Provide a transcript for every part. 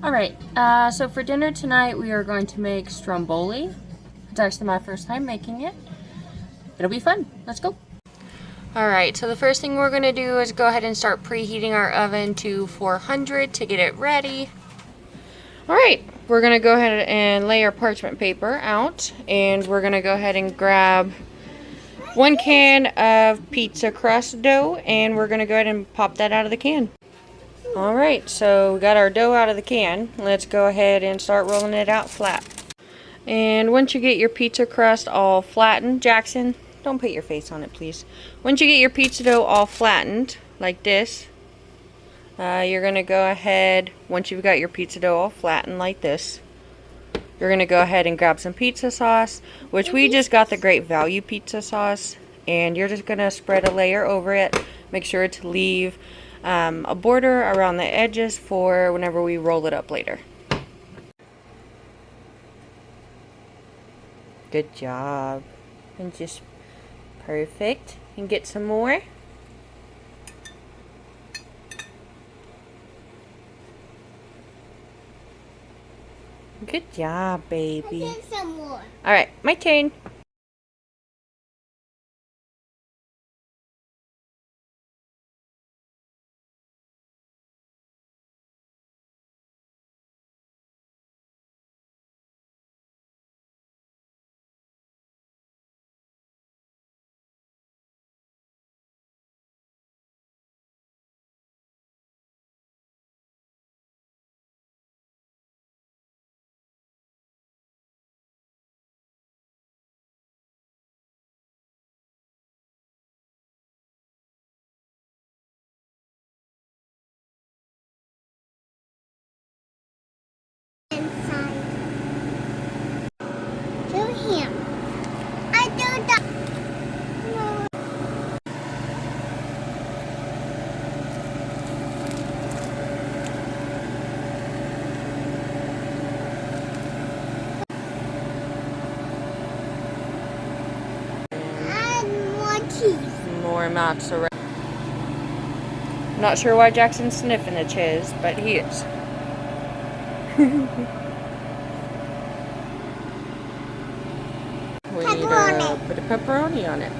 Alright, so for dinner tonight we are going to make Stromboli. It's actually my first time making it. It'll be fun. Let's go. Alright, so the first thing we're going to do is go ahead and start preheating our oven to 400 to get it ready. Alright, we're going to go ahead and lay our parchment paper out, and we're going to go ahead and grab 1 can of pizza crust dough, and we're going to go ahead and pop that out of the can. Alright, so we got our dough out of the can. Let's go ahead and start rolling it out flat. And once you get your pizza crust all flattened, Jackson, don't put your face on it, please. Once you get your pizza dough all flattened, like this, you're going to go ahead, once you've got your pizza dough all flattened like this, you're going to go ahead and grab some pizza sauce, which we just got the Great Value pizza sauce, and you're just going to spread a layer over it. Make sure to leave a border around the edges for whenever we roll it up later. Good job. And just perfect. And get some more. Good job, baby. I'll get some more. Alright, my turn. More mozzarella. Not sure why Jackson's sniffing the cheese, but he is. We need to put a pepperoni on it.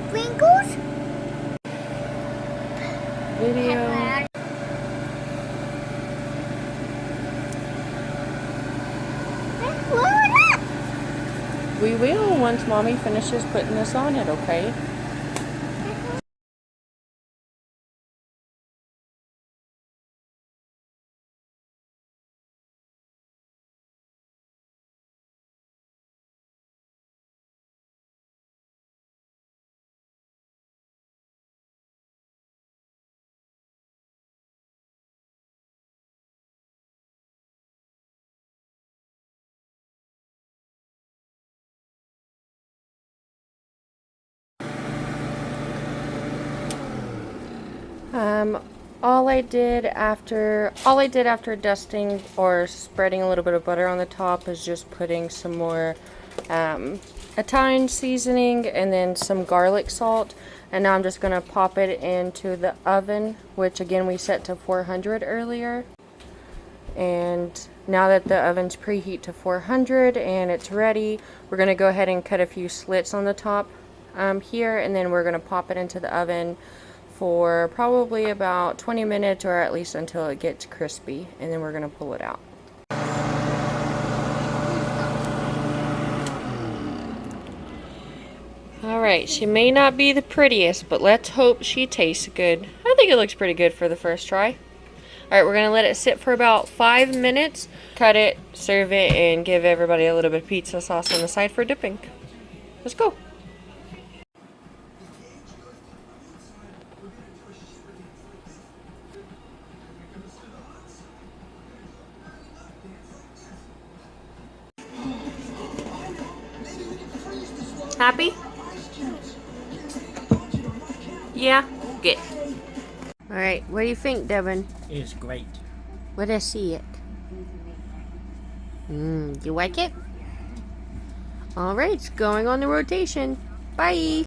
Sprinkles? Video. We will once Mommy finishes putting this on it, okay? All I did after dusting or spreading a little bit of butter on the top is just putting some more Italian seasoning and then some garlic salt, and now I'm just gonna pop it into the oven, which again we set to 400 earlier. And now that the oven's preheat to 400 and it's ready, we're gonna go ahead and cut a few slits on the top here, and then we're gonna pop it into the oven for probably about 20 minutes, or at least until it gets crispy, and then we're going to pull it out. Alright, she may not be the prettiest, but let's hope she tastes good. I think it looks pretty good for the first try. Alright, we're going to let it sit for about 5 minutes, cut it, serve it, and give everybody a little bit of pizza sauce on the side for dipping. Let's go. Happy? Yeah? Good. Alright, what do you think, Devin? It's great. Let us see it. You like it? Alright, it's going on the rotation. Bye!